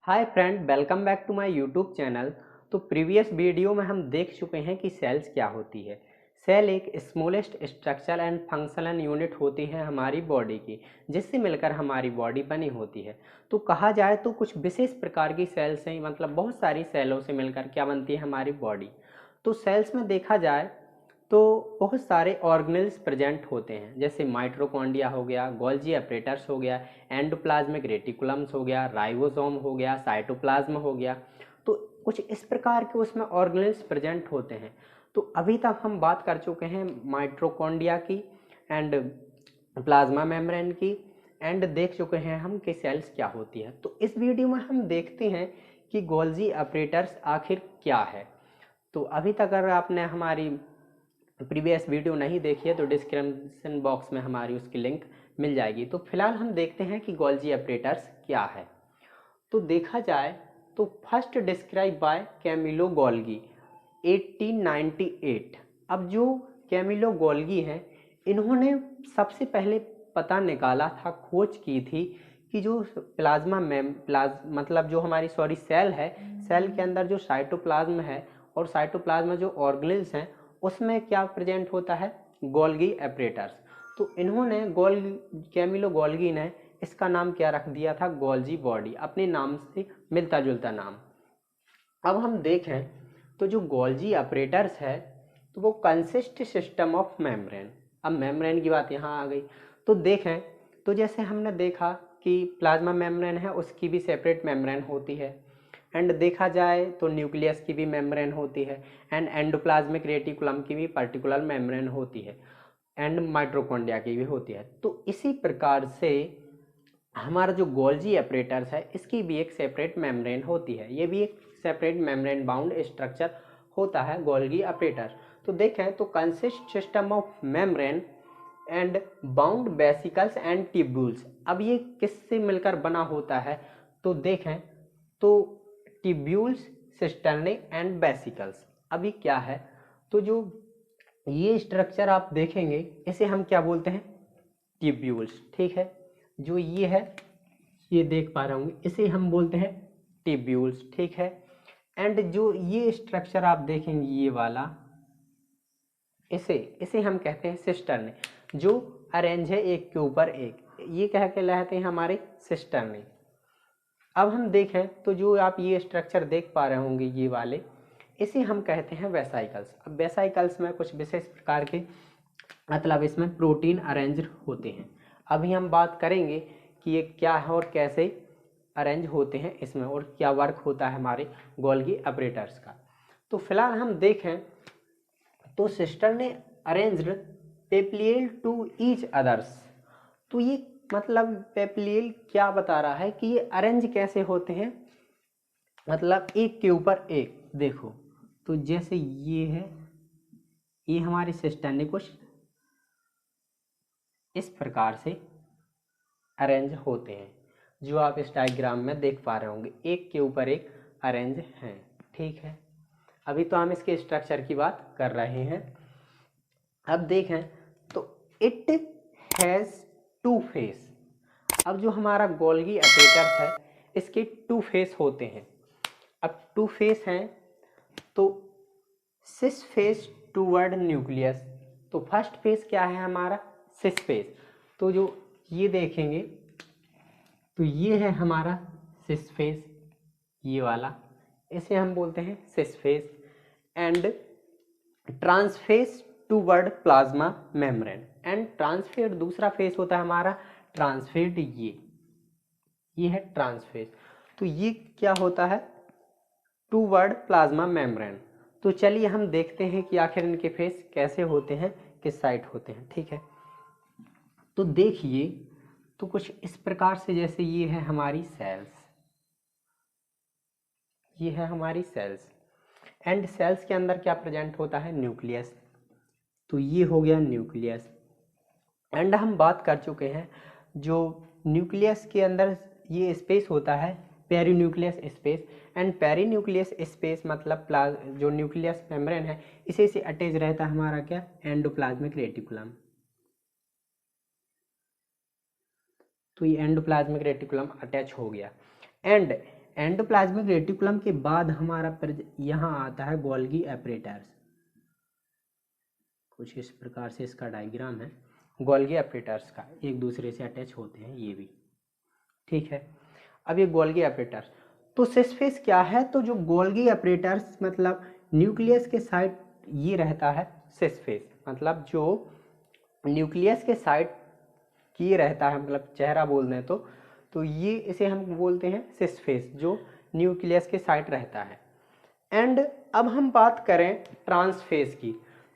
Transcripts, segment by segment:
Hi friend, welcome back to my YouTube channel. तो previous video में हम देख चुके हैं कि सेल्स क्या होती है। सेल एक smallest structural and functional unit होती है हमारी बॉडी की, जिससे मिलकर हमारी बॉडी बनी होती है। तो कहा जाए तो कुछ विशेष प्रकार की सेल्स हैं, मतलब बहुत सारी सेलों से मिलकर क्या बनती है हमारी बॉडी। तो सेल्स में देखा जाए तो बहुत सारे ऑर्गेनेल्स प्रेजेंट होते हैं, जैसे माइटोकॉन्ड्रिया हो गया, गोल्जी अपरेटर्स हो गया, एंडोप्लाज्मिक रेटिकुलम्स हो गया, राइबोसोम हो गया, साइटोप्लाज्म हो गया। तो कुछ इस प्रकार के उसमें ऑर्गेनेल्स प्रेजेंट होते हैं। तो अभी तक हम बात कर चुके हैं माइटोकॉन्ड्रिया की एंड प्लाज्मा मेम्ब्रेन की, एंड देख चुके हैं हम कि सेल्स क्या होती है। तो इस वीडियो में हम देखते हैं कि गोल्जी अपरेटर्स आखिर क्या है। तो अभी तक अगर आपने हमारी प्रीवियस वीडियो नहीं देखी है तो डिस्क्रिप्शन बॉक्स में हमारी उसकी लिंक मिल जाएगी। तो फिलहाल हम देखते हैं कि गोल्जी ऑपरेटर्स क्या है। तो देखा जाए तो first describe by Camillo Golgi 1898। अब जो कैमिलो गोल्गी हैं, इन्होंने सबसे पहले पता निकाला था, खोज की थी कि जो मतलब जो हमारी सेल है, सेल के अंदर जो साइटोप्लाज्म है और साइटोप्लाज्म में जो ऑर्गेनेल्स हैं उसमें क्या प्रेजेंट होता है, गोल्गी एपरेटर्स। तो इन्होंने कैमिलो गोल्गी ने इसका नाम क्या रख दिया था, गोल्जी बॉडी, अपने नाम से मिलता जुलता नाम। अब हम देखें तो जो गोल्जी ऑपरेटर्स है तो वो कंसिस्ट सिस्टम ऑफ मेम्ब्रेन। अब मेम्ब्रेन की बात यहाँ आ गई। तो देखें तो जैसे हमने देखा कि प्लाज्मा मेम्ब्रेन है, उसकी भी सेपरेट मेम्ब्रेन होती है, एंड देखा जाए तो न्यूक्लियस की भी मेम्ब्रेन होती है, एंड एंडोप्लाज्मिक रेटिकुलम की भी पर्टिकुलर मेम्ब्रेन होती है, एंड माइटोकॉन्ड्रिया की भी होती है। तो इसी प्रकार से हमारा जो गोल्जी ऑपरेटर्स है इसकी भी एक सेपरेट मेम्ब्रेन होती है, ये भी एक सेपरेट मेम्ब्रेन बाउंड स्ट्रक्चर होता है गोल्गी ऑपरेटर। तो देखें तो consist system of membrane and bound vesicles and tubules. अब ये किससे मिलकर बना होता है, तो देखें तो ट्यूब्यूल्स, सिस्टर्नी एंड वेसिकल्स। अभी क्या है, तो जो ये स्ट्रक्चर आप देखेंगे इसे हम क्या बोलते हैं, ट्यूब्यूल्स। ठीक है, जो ये है ये देख पा रहे होंगे, इसे हम बोलते हैं ट्यूब्यूल्स। ठीक है, एंड जो ये स्ट्रक्चर आप देखेंगे ये वाला, इसे इसे हम कहते हैं सिस्टर्नी, जो अरेंज है एक के ऊपर एक, ये कह के कहलाते हैं हमारे सिस्टर्नी। अब हम देखें तो जो आप ये स्ट्रक्चर देख पा रहे होंगे ये वाले, इसे हम कहते हैं वेसाइकल्स। अब वेसाइकल्स में कुछ विशेष प्रकार के मतलब इसमें प्रोटीन अरेंज होते हैं। अभी हम बात करेंगे कि ये क्या है और कैसे अरेंज होते हैं इसमें, और क्या वर्क होता है हमारे गोल्गी ऑपरेटर्स का। तो फिलहाल हम देखें तो सिस्टर ने अरेंज्ड पेप्लियल टू ईच अदर्स। तो ये मतलब पेप्लियल क्या बता रहा है कि ये अरेंज कैसे होते हैं, मतलब एक के ऊपर एक। देखो तो जैसे ये है, ये हमारे सिस्टर ने कुछ इस प्रकार से अरेंज होते हैं, जो आप इस डायग्राम में देख पा रहे होंगे, एक के ऊपर एक अरेंज हैं। ठीक है, अभी तो हम इसके स्ट्रक्चर की बात कर रहे हैं। अब देखें तो इट हैज़ टू फेस। अब जो हमारा गोल्गी ऑपरेटर्स है इसके टू फेस होते हैं। अब टू फेस हैं तो सिस फेस टूवर्ड न्यूक्लियस। तो फर्स्ट फेस क्या है हमारा, सिस फेस। तो जो ये देखेंगे तो ये है हमारा सिस फेस, ये वाला, इसे हम बोलते हैं cis face. And trans face toward plasma membrane, and trans face दूसरा फेस होता है हमारा ट्रांसफेड, ये है ट्रांसफेस। तो ये क्या होता है, टूवर्ड प्लाज्मा मेम्ब्रेन। तो चलिए हम देखते हैं कि आखिर इनके फेस कैसे होते हैं, किस साइड होते हैं। ठीक है, तो देखिए तो कुछ इस प्रकार से, जैसे ये है हमारी सेल्स, ये है हमारी सेल्स, एंड सेल्स के अंदर क्या प्रेजेंट होता है, न्यूक्लियस। तो ये हो गया न्यूक्लियस। एंड हम बात कर चुके हैं जो न्यूक्लियस के अंदर ये स्पेस होता है पेरीन्यूक्लियस स्पेस, एंड पेरीन्यूक्लियस स्पेस मतलब जो न्यूक्लियस मेम्ब्रेन है इसी से अटैच रहता है हमारा क्या, एंडोप्लाज्मिक रेटिकुलम। तो ये एंडोप्लाज्मिक रेटिकुलम अटैच हो गया, एंड एंडोप्लाज्मिक रेटिकुलम के बाद हमारा यहाँ आता है गोल्गी एपरेटर्स। कुछ इस प्रकार से इसका डायग्राम है गोल्गी एपरेटर्स का, एक दूसरे से अटैच होते हैं ये भी, ठीक है। अब ये गोल्गी एपरेटर्स, तो सिस फेस क्या है, तो जो गोल्गी एपरेटर्स मतलब न्यूक्लियस के साइड ये रहता है सिस फेस, मतलब जो न्यूक्लियस के साइड ये रहता है, मतलब चेहरा बोल दें तो ये इसे हम बोलते हैं सिस फेस, जो न्यूक्लियस के साइड रहता है। एंड अब हम बात करें ट्रांसफेस की,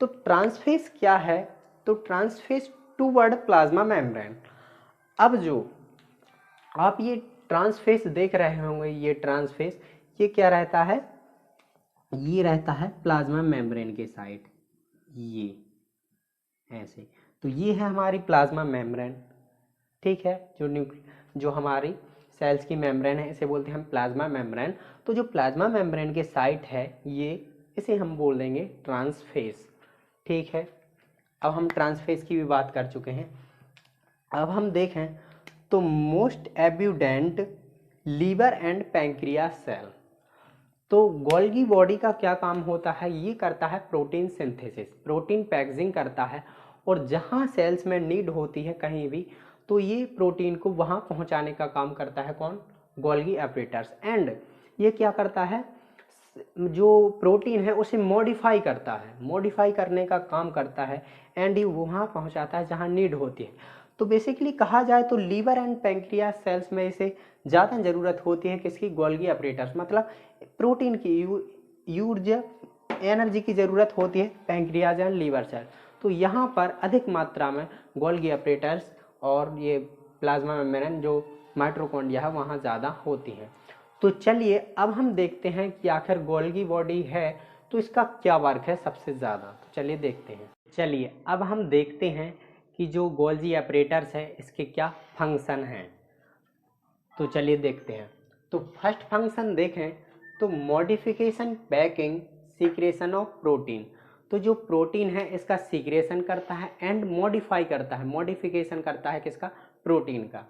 तो ट्रांसफेस क्या है, तो ट्रांसफेस टूवर्ड प्लाज्मा मेम्ब्रेन। अब जो आप ये ट्रांसफेस देख रहे होंगे, ये ट्रांसफेस ये क्या रहता है, ये रहता है प्लाज्मा मेम्ब्रेन के साइड, ये ऐसे, तो ये है हमारी प्लाज्मा मेम्ब्रेन, ठीक है। जो हमारी सेल्स की मेम्ब्रेन है इसे बोलते हैं हम प्लाज्मा मेम्ब्रेन। तो जो प्लाज्मा मेम्ब्रेन के साइट है ये, इसे हम बोल देंगे ट्रांसफेस, ठीक है। अब हम ट्रांसफेस की भी बात कर चुके हैं। अब हम देखें तो most abundant liver and pancreas cell, तो गोल्गी बॉडी का क्या काम होता है, ये करता है प्रोटीन सिंथेसिस, प्रोटीन पैकेजिंग करता है, और जहाँ सेल्स में नीड होती है कहीं भी, तो ये प्रोटीन को वहाँ पहुँचाने का काम करता है कौन, गोल्गी एपरेटर्स। एंड ये क्या करता है, जो प्रोटीन है उसे मॉडिफाई करता है, मॉडिफाई करने का काम करता है, एंड ये वहाँ पहुँचाता है जहाँ नीड होती है। तो बेसिकली कहा जाए तो लीवर एंड पैंक्रियास सेल्स में इसे ज़्यादा ज़रूरत होती है किसकी, गोल्गी एपरेटर्स, मतलब प्रोटीन की ऊर्जा एनर्जी की ज़रूरत होती है पैंक्रियाज एंड लीवर सेल, तो यहाँ पर अधिक मात्रा में गोल्गी एपरेटर्स और ये प्लाज्मा मेम्ब्रेन जो माइटोकॉन्ड्रिया है वहाँ ज़्यादा होती है। तो चलिए अब हम देखते हैं कि आखिर गोल्गी बॉडी है तो इसका क्या वर्क है सबसे ज़्यादा, तो चलिए देखते हैं। चलिए अब हम देखते हैं कि जो गोल्गी एपरेटर्स है इसके क्या फंक्शन हैं, तो चलिए देखते हैं। तो फर्स्ट फंक्शन देखें तो modification packing secretion of protein, तो जो प्रोटीन है इसका सीक्रेशन करता है एंड मॉडिफाई करता है, मॉडिफिकेशन करता है किसका, प्रोटीन का।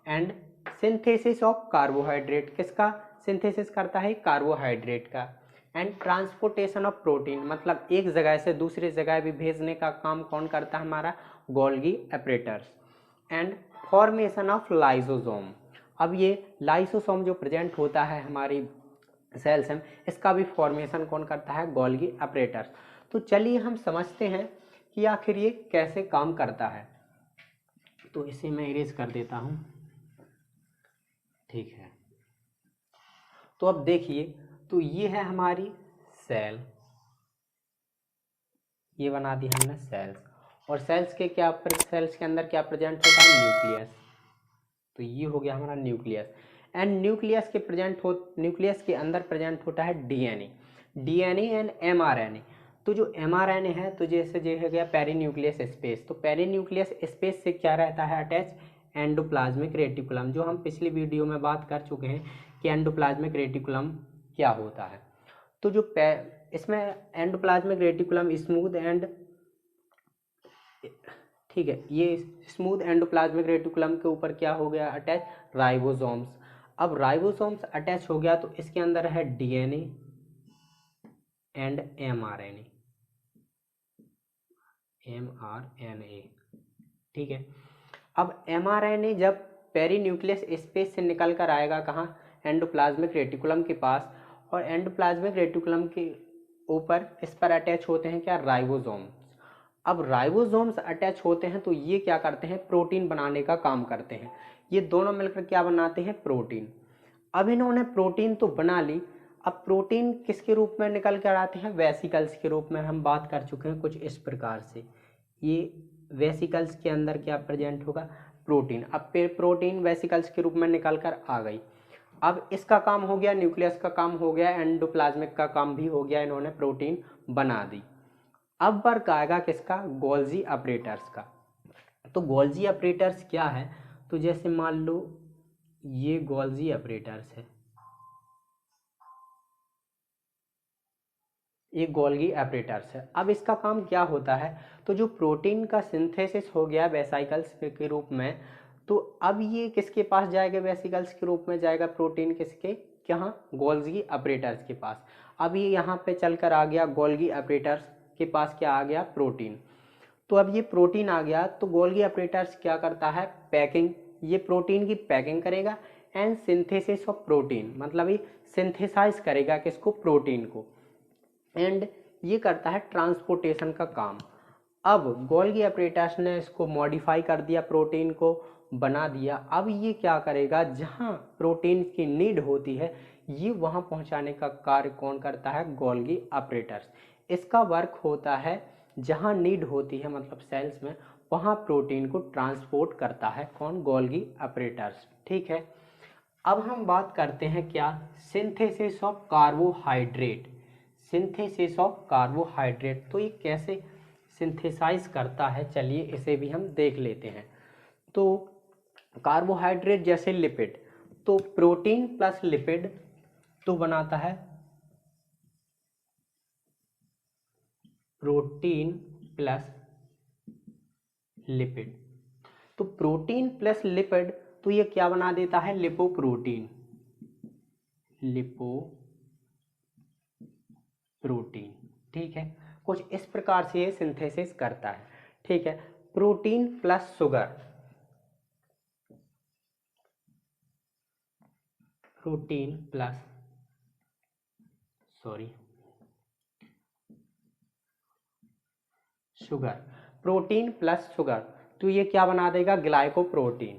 एंड सिंथेसिस ऑफ कार्बोहाइड्रेट, किसका सिंथेसिस करता है, कार्बोहाइड्रेट का। एंड ट्रांसपोर्टेशन ऑफ प्रोटीन, मतलब एक जगह से दूसरी जगह भी भेजने का काम कौन करता है, हमारा Golgi एपरेटर्स। And formation of lysosome, अब ये लाइसोसोम जो प्रेजेंट होता है हमारी सेल्स में, इसका भी फॉर्मेशन कौन करता है, गोल्गी एपरेटर्स। तो चलिए हम समझते हैं कि आखिर ये कैसे काम करता है, तो इसे मैं इरेज कर देता हूँ, ठीक है। तो अब देखिए, तो ये है हमारी सेल, ये बना दी हमने सेल्स, और सेल्स के अंदर क्या प्रेजेंट होता है, न्यूक्लियस, तो ये हो गया हमारा न्यूक्लियस। एंड न्यूक्लियस के अंदर प्रेजेंट होता है डीएनए एंड एमआरएनए। तो जो एमआरएनए है तो जैसे ये हो गया पेरीन्यूक्लियस स्पेस, तो पेरीन्यूक्लियस स्पेस से क्या रहता है अटैच, एंडोप्लाज्मिक रेटिकुलम, जो हम पिछली वीडियो में बात कर चुके हैं कि एंडोप्लाज्मिक रेटिकुलम क्या होता है। तो जो इसमें एंडोप्लाज्मिक रेटिकुलम स्मूथ एंड, ठीक है, ये स्मूथ एंडोप्लाज्मिक रेटिकुलम के ऊपर क्या हो गया अटैच, राइबोसोम्स। अब राइबोसोम्स अटैच हो गया तो इसके अंदर है डीएनए एंड एमआरएनए, ठीक है। अब एमआरएनए जब पेरीन्यूक्लियस स्पेस से निकल कर आएगा कहाँ, एंडोप्लाज्मिक रेटिकुलम के पास, और एंडोप्लाज्मिक रेटिकुलम के ऊपर इस पर अटैच होते हैं क्या, राइबोसोम्स। अब राइबोसोम्स अटैच होते हैं तो ये क्या करते हैं, प्रोटीन बनाने का काम करते हैं, ये दोनों मिलकर क्या बनाते हैं, प्रोटीन। अब इन्होंने प्रोटीन तो बना ली, अब प्रोटीन किसके रूप में निकल कर आते हैं, वेसिकल्स के रूप में, हम बात कर चुके हैं कुछ इस प्रकार से। ये वेसिकल्स के अंदर क्या प्रेजेंट होगा, प्रोटीन। अब फिर प्रोटीन वेसिकल्स के रूप में निकल कर आ गई। अब इसका काम हो गया, न्यूक्लियस का काम हो गया, एंडोप्लाज्मिक का काम भी हो गया, इन्होंने प्रोटीन बना दी। अब वर्क आएगा किसका, गोल्जी ऑपरेटर्स का। तो गोल्जी ऑपरेटर्स क्या है, तो जैसे मान लो ये गोल्जी ऑपरेटर्स है, ये गोल्गी ऑपरेटर्स है। अब इसका काम क्या होता है, तो जो प्रोटीन का सिंथेसिस हो गया वेसिकल्स के रूप में, तो अब ये किसके पास जाएगा, वेसिकल्स के रूप में जाएगा प्रोटीन, किसके कहाँ, गोल्गी ऑपरेटर्स के पास। अब ये यहाँ पे चलकर आ गया गोल्गी ऑपरेटर्स के पास, क्या आ गया, प्रोटीन। तो अब ये प्रोटीन आ गया, तो गोल्गी ऑपरेटर्स क्या करता है, पैकिंग, ये प्रोटीन की पैकिंग करेगा एंड सिंथेसिस ऑफ प्रोटीन, मतलब ये सिंथेसाइज करेगा किसको, प्रोटीन को, एंड ये करता है ट्रांसपोर्टेशन का काम। अब गोल्गी ऑपरेटर्स ने इसको मॉडिफाई कर दिया, प्रोटीन को बना दिया। अब ये क्या करेगा, जहाँ प्रोटीन की नीड होती है ये वहाँ पहुँचाने का कार्य कौन करता है, गोल्गी ऑपरेटर्स। इसका वर्क होता है जहाँ नीड होती है, मतलब सेल्स में, वहाँ प्रोटीन को ट्रांसपोर्ट करता है कौन, गोल्गी ऑपरेटर्स। ठीक है, अब हम बात करते हैं क्या, synthesis of carbohydrate. Synthesis of carbohydrate, तो ये कैसे सिंथेसाइज करता है, चलिए इसे भी हम देख लेते हैं। तो कार्बोहाइड्रेट जैसे लिपिड, तो प्रोटीन प्लस लिपिड तो बनाता है प्रोटीन प्लस लिपिड। तो प्रोटीन प्लस लिपिड, तो ये क्या बना देता है, लिपोप्रोटीन, लिपोप्रोटीन। ठीक है, कुछ इस प्रकार से ये सिंथेसिस करता है। ठीक है, protein plus sugar, protein plus sugar, protein plus sugar, तो ये क्या बना देगा, ग्लाइकोप्रोटीन।